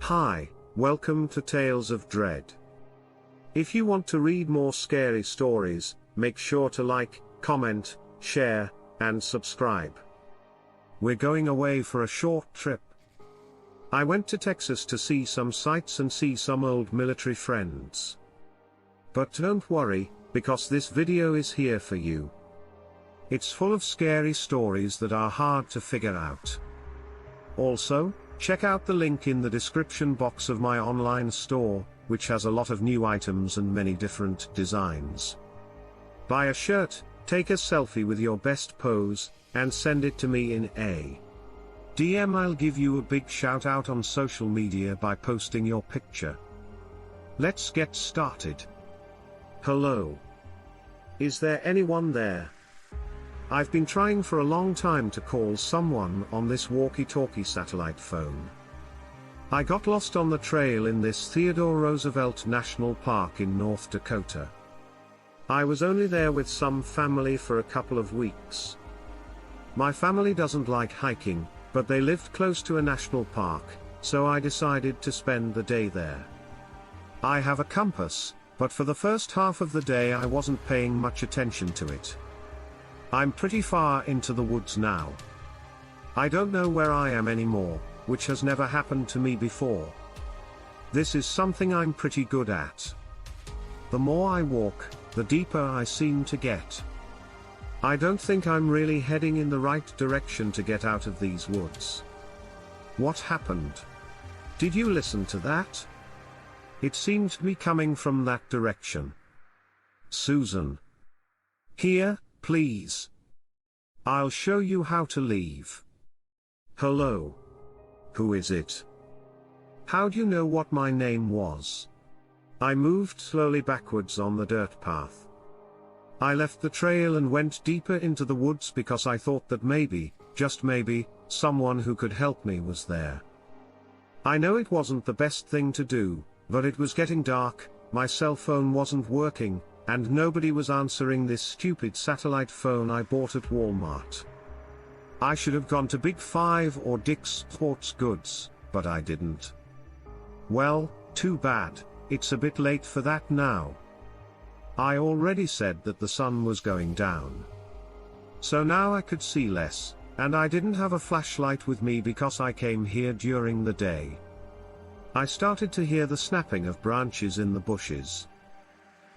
Hi, welcome to Tales of Dread. If you want to read more scary stories, make sure to like, comment, share, and subscribe. We're going away for a short trip. I went to Texas to see some sights and see some old military friends. But don't worry, because this video is here for you. It's full of scary stories that are hard to figure out. Also, check out the link in the description box of my online store, which has a lot of new items and many different designs. Buy a shirt, take a selfie with your best pose, and send it to me in a DM. I'll give you a big shout out on social media by posting your picture. Let's get started. Hello. Is there anyone there? I've been trying for a long time to call someone on this walkie-talkie satellite phone. I got lost on the trail in this Theodore Roosevelt National Park in North Dakota. I was only there with some family for a couple of weeks. My family doesn't like hiking, but they lived close to a national park, so I decided to spend the day there. I have a compass, but for the first half of the day I wasn't paying much attention to it. I'm pretty far into the woods now. I don't know where I am anymore, which has never happened to me before. This is something I'm pretty good at. The more I walk, the deeper I seem to get. I don't think I'm really heading in the right direction to get out of these woods. What happened? Did you listen to that? It seemed to be coming from that direction. Susan. Here, please. I'll show you how to leave. Hello. Who is it? How do you know what my name was? I moved slowly backwards on the dirt path. I left the trail and went deeper into the woods because I thought that maybe, just maybe, someone who could help me was there. I know it wasn't the best thing to do, but it was getting dark, my cell phone wasn't working, and nobody was answering this stupid satellite phone I bought at Walmart. I should have gone to Big 5 or Dick's Sports Goods, but I didn't. Well, too bad, it's a bit late for that now. I already said that the sun was going down. So now I could see less, and I didn't have a flashlight with me because I came here during the day. I started to hear the snapping of branches in the bushes.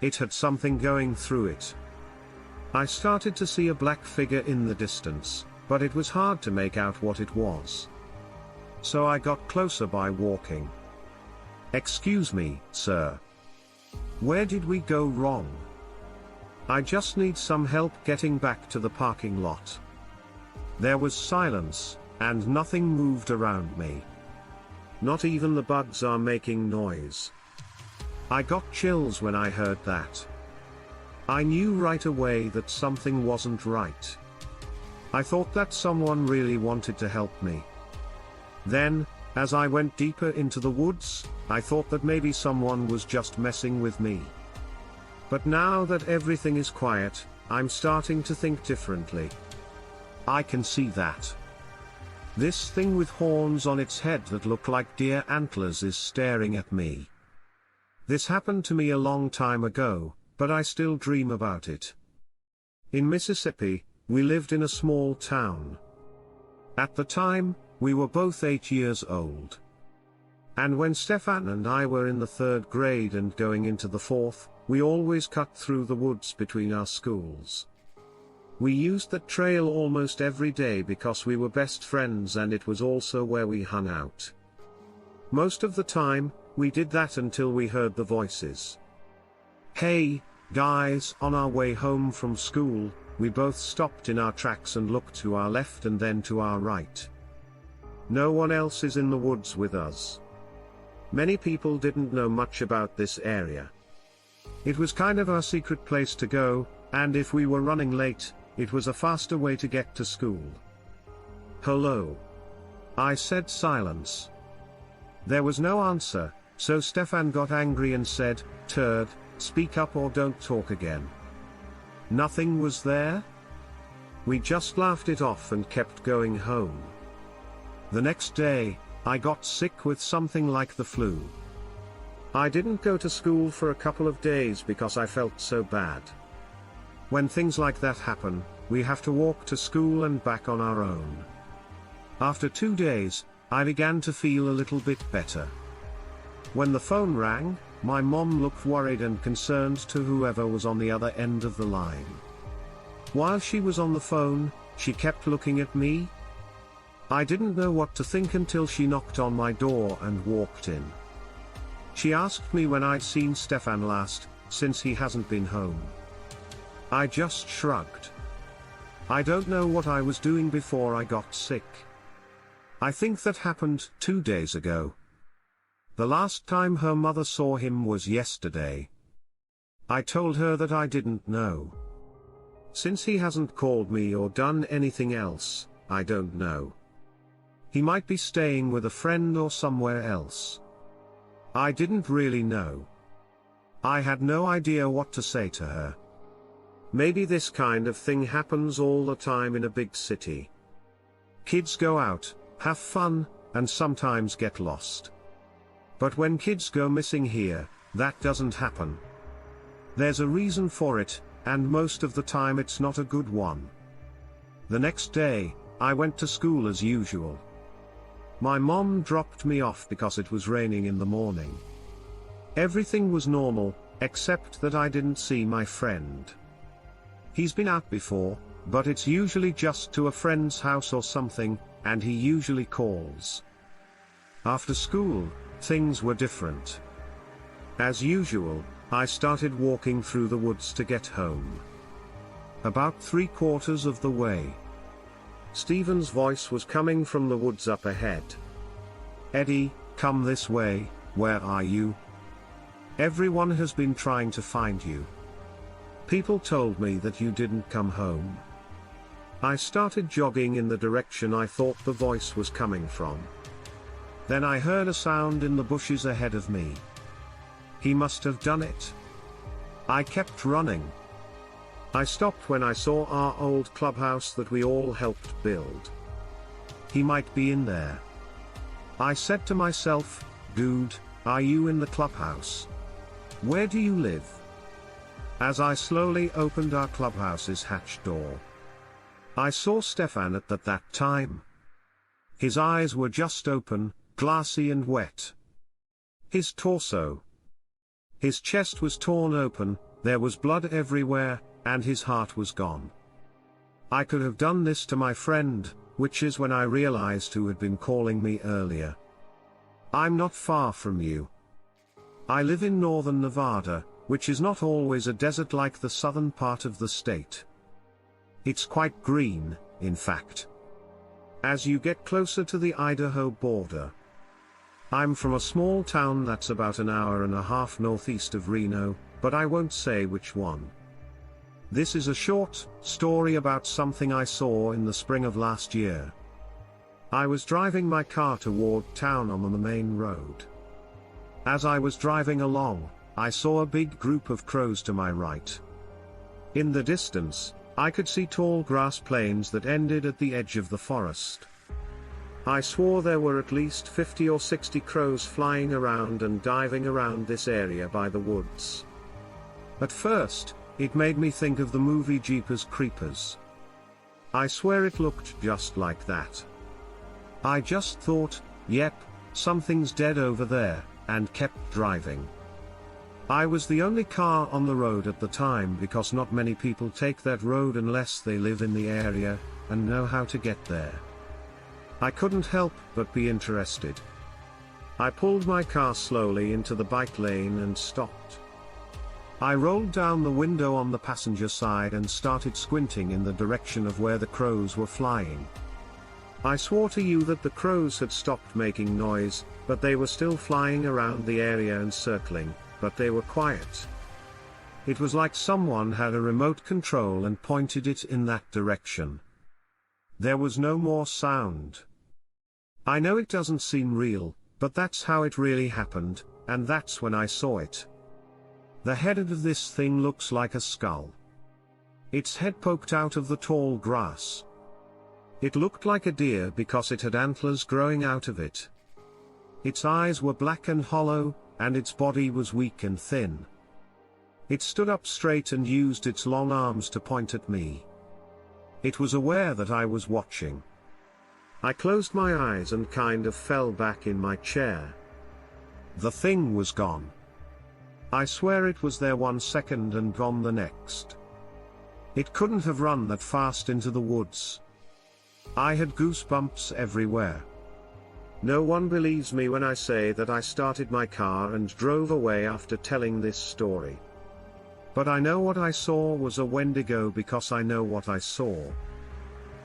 It had something going through it. I started to see a black figure in the distance, but it was hard to make out what it was. So I got closer by walking. Excuse me, sir. Where did we go wrong? I just need some help getting back to the parking lot. There was silence, and nothing moved around me. Not even the bugs are making noise. I got chills when I heard that. I knew right away that something wasn't right. I thought that someone really wanted to help me. Then, as I went deeper into the woods, I thought that maybe someone was just messing with me. But now that everything is quiet, I'm starting to think differently. I can see that. This thing with horns on its head that look like deer antlers is staring at me. This happened to me a long time ago, but I still dream about it. In Mississippi, we lived in a small town. At the time, we were both 8 years old. And when Stefan and I were in the 3rd grade and going into the 4th, we always cut through the woods between our schools. We used that trail almost every day because we were best friends, and it was also where we hung out. Most of the time, we did that until we heard the voices. Hey, guys, on our way home from school, we both stopped in our tracks and looked to our left and then to our right. No one else is in the woods with us. Many people didn't know much about this area. It was kind of our secret place to go, and if we were running late, it was a faster way to get to school. Hello. I said silence. There was no answer, so Stefan got angry and said, "Turd, speak up or don't talk again." Nothing was there? We just laughed it off and kept going home. The next day, I got sick with something like the flu. I didn't go to school for a couple of days because I felt so bad. When things like that happen, we have to walk to school and back on our own. After 2 days, I began to feel a little bit better. When the phone rang, my mom looked worried and concerned to whoever was on the other end of the line. While she was on the phone, she kept looking at me. I didn't know what to think until she knocked on my door and walked in. She asked me when I'd seen Stefan last, since he hasn't been home. I just shrugged. I don't know what I was doing before I got sick. I think that happened 2 days ago. The last time her mother saw him was yesterday. I told her that I didn't know. Since he hasn't called me or done anything else, I don't know. He might be staying with a friend or somewhere else. I didn't really know. I had no idea what to say to her. Maybe this kind of thing happens all the time in a big city. Kids go out, have fun, and sometimes get lost. But when kids go missing here, that doesn't happen. There's a reason for it, and most of the time it's not a good one. The next day, I went to school as usual. My mom dropped me off because it was raining in the morning. Everything was normal, except that I didn't see my friend. He's been out before, but it's usually just to a friend's house or something, and he usually calls. After school, things were different. As usual, I started walking through the woods to get home. About 3/4 of the way, Stephen's voice was coming from the woods up ahead. "Eddie, come this way, where are you? Everyone has been trying to find you. People told me that you didn't come home." I started jogging in the direction I thought the voice was coming from. Then I heard a sound in the bushes ahead of me. He must have done it. I kept running. I stopped when I saw our old clubhouse that we all helped build. He might be in there. I said to myself, "Dude, are you in the clubhouse? Where do you live?" As I slowly opened our clubhouse's hatch door, I saw Stefan at that time. His eyes were just open, glassy and wet. His torso, his chest was torn open, there was blood everywhere, and his heart was gone. I could have done this to my friend, which is when I realized who had been calling me earlier. I'm not far from you. I live in northern Nevada, which is not always a desert like the southern part of the state. It's quite green, in fact. As you get closer to the Idaho border. I'm from a small town that's about an hour and a half northeast of Reno, but I won't say which one. This is a short story about something I saw in the spring of last year. I was driving my car toward town on the main road. As I was driving along, I saw a big group of crows to my right. In the distance, I could see tall grass plains that ended at the edge of the forest. I swore there were at least 50 or 60 crows flying around and diving around this area by the woods. At first, it made me think of the movie Jeepers Creepers. I swear it looked just like that. I just thought, yep, something's dead over there, and kept driving. I was the only car on the road at the time because not many people take that road unless they live in the area, and know how to get there. I couldn't help but be interested. I pulled my car slowly into the bike lane and stopped. I rolled down the window on the passenger side and started squinting in the direction of where the crows were flying. I swore to you that the crows had stopped making noise, but they were still flying around the area and circling, but they were quiet. It was like someone had a remote control and pointed it in that direction. There was no more sound. I know it doesn't seem real, but that's how it really happened, and that's when I saw it. The head of this thing looks like a skull. Its head poked out of the tall grass. It looked like a deer because it had antlers growing out of it. Its eyes were black and hollow, and its body was weak and thin. It stood up straight and used its long arms to point at me. It was aware that I was watching. I closed my eyes and kind of fell back in my chair. The thing was gone. I swear it was there 1 second and gone the next. It couldn't have run that fast into the woods. I had goosebumps everywhere. No one believes me when I say that I started my car and drove away after telling this story. But I know what I saw was a Wendigo because I know what I saw.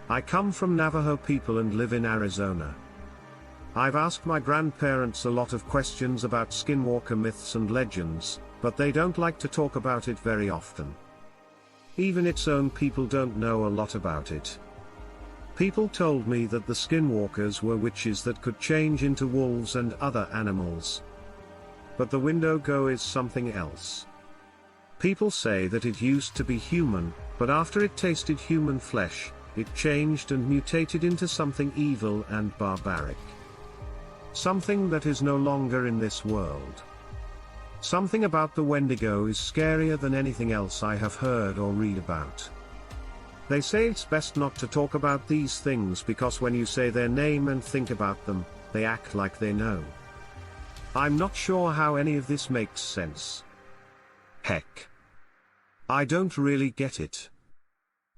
I come from Navajo people and live in Arizona. I've asked my grandparents a lot of questions about skinwalker myths and legends, but they don't like to talk about it very often. Even its own people don't know a lot about it. People told me that the skinwalkers were witches that could change into wolves and other animals. But the Wendigo is something else. People say that it used to be human, but after it tasted human flesh, it changed and mutated into something evil and barbaric. Something that is no longer in this world. Something about the Wendigo is scarier than anything else I have heard or read about. They say it's best not to talk about these things because when you say their name and think about them, they act like they know. I'm not sure how any of this makes sense. Heck. I don't really get it.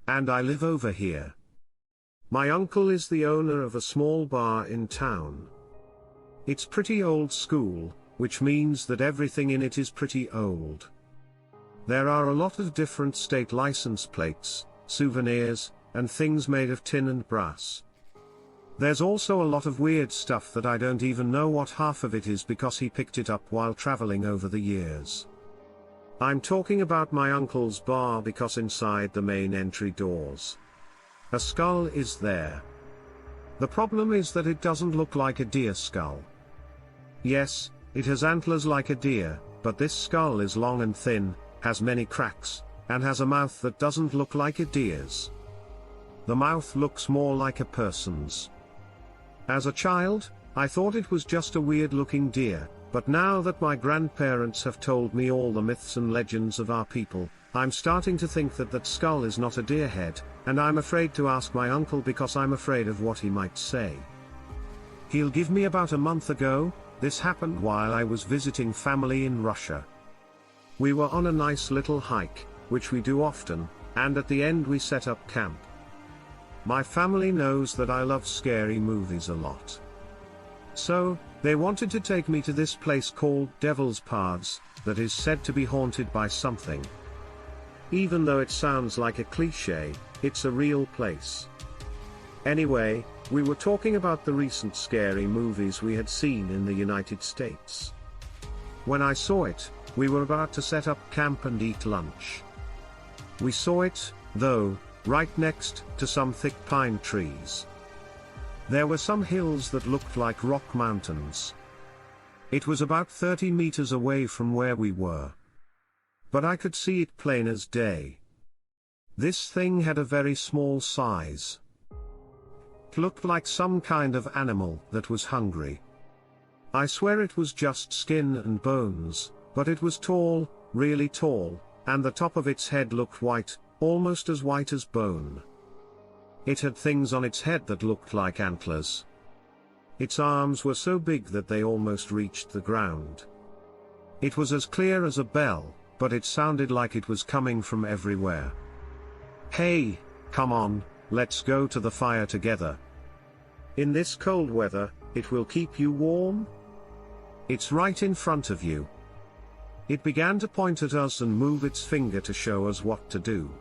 And I live over here. My uncle is the owner of a small bar in town. It's pretty old school, which means that everything in it is pretty old. There are a lot of different state license plates, souvenirs, and things made of tin and brass. There's also a lot of weird stuff that I don't even know what half of it is because he picked it up while traveling over the years. I'm talking about my uncle's bar because inside the main entry doors, a skull is there. The problem is that it doesn't look like a deer skull. Yes, it has antlers like a deer, but this skull is long and thin, has many cracks, and has a mouth that doesn't look like a deer's. The mouth looks more like a person's. As a child, I thought it was just a weird-looking deer, but now that my grandparents have told me all the myths and legends of our people, I'm starting to think that that skull is not a deer head, and I'm afraid to ask my uncle because I'm afraid of what he might say. He'll give me about a month ago. This happened while I was visiting family in Russia. We were on a nice little hike, which we do often, and at the end we set up camp. My family knows that I love scary movies a lot. So, they wanted to take me to this place called Devil's Paths, that is said to be haunted by something. Even though it sounds like a cliché, it's a real place. Anyway, we were talking about the recent scary movies we had seen in the United States. When I saw it, we were about to set up camp and eat lunch. We saw it, though, right next to some thick pine trees. There were some hills that looked like rock mountains. It was about 30 meters away from where we were. But I could see it plain as day. This thing had a very small size. It looked like some kind of animal that was hungry. I swear it was just skin and bones, but it was tall, really tall, and the top of its head looked white, almost as white as bone. It had things on its head that looked like antlers. Its arms were so big that they almost reached the ground. It was as clear as a bell, but it sounded like it was coming from everywhere. Hey, come on, let's go to the fire together. In this cold weather, it will keep you warm. It's right in front of you. It began to point at us and move its finger to show us what to do.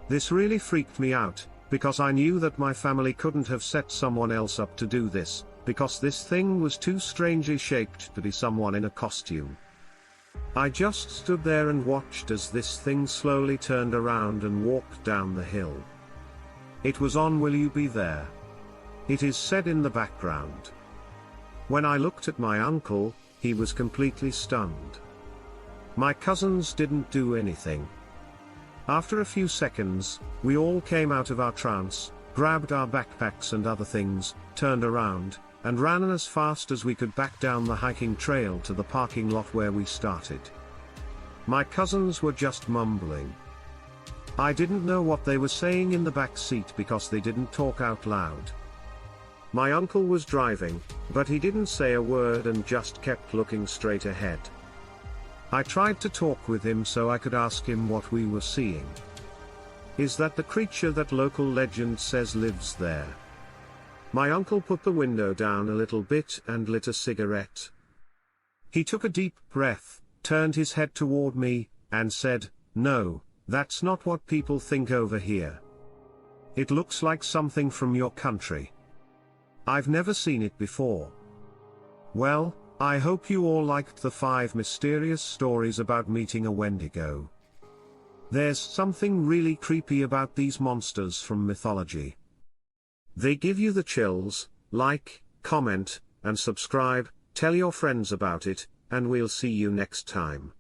This really freaked me out, because I knew that my family couldn't have set someone else up to do this, because this thing was too strangely shaped to be someone in a costume. I just stood there and watched as this thing slowly turned around and walked down the hill. It was on "Will You Be There?" It is said in the background. When I looked at my uncle, he was completely stunned. My cousins didn't do anything. After a few seconds, we all came out of our trance, grabbed our backpacks and other things, turned around, and ran as fast as we could back down the hiking trail to the parking lot where we started. My cousins were just mumbling. I didn't know what they were saying in the back seat because they didn't talk out loud. My uncle was driving, but he didn't say a word and just kept looking straight ahead. I tried to talk with him so I could ask him what we were seeing. Is that the creature that local legend says lives there? My uncle put the window down a little bit and lit a cigarette. He took a deep breath, turned his head toward me, and said, "No, that's not what people think over here. It looks like something from your country. I've never seen it before." Well, I hope you all liked the 5 mysterious stories about meeting a Wendigo. There's something really creepy about these monsters from mythology. They give you the chills. Like, comment, and subscribe, tell your friends about it, and we'll see you next time.